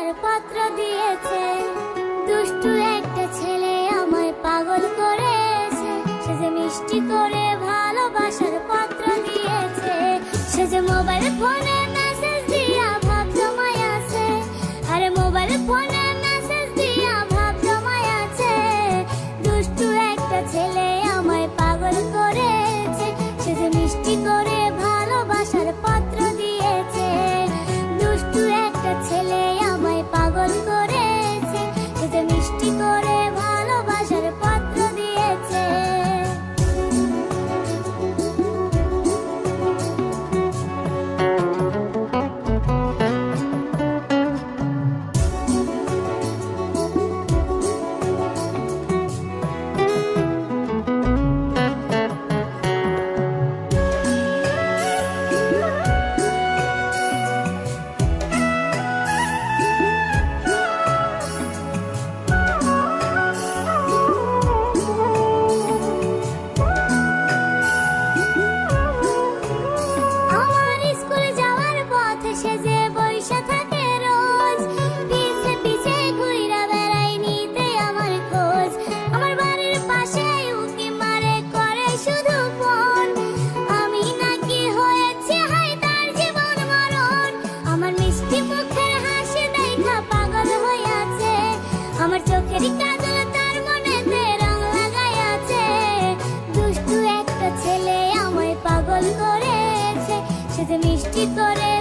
ভালোবাসার পত্র দিয়েছে। দুষ্টু একটা ছেলে আমায় পাগল করেছে, সে যে মিষ্টি করে ভালোবাসার পত্র দিয়েছে। সে যে মোবাইল ফোনে মেসেজ দিয়া ভাব জমায় আছে, আরে মোবাইল ফোনে মেসেজ দিয়া ভাব জমায় আছে। দুষ্টু একটা ছেলে আমায় পাগল করেছে, সে যে মিষ্টি করে ভালোবাসার পত্র দিয়েছে। দুষ্টু একটা ছেলে আমায় পাগল করেছে, সে যে মিষ্টি করে ভালোবাসার পত্র দিয়েছে। আমার চোখের কাজল তার মনেতে রং লাগাই আছে। দুষ্টু একটা ছেলে আমায় পাগল করেছে, সে যে মিষ্টি করে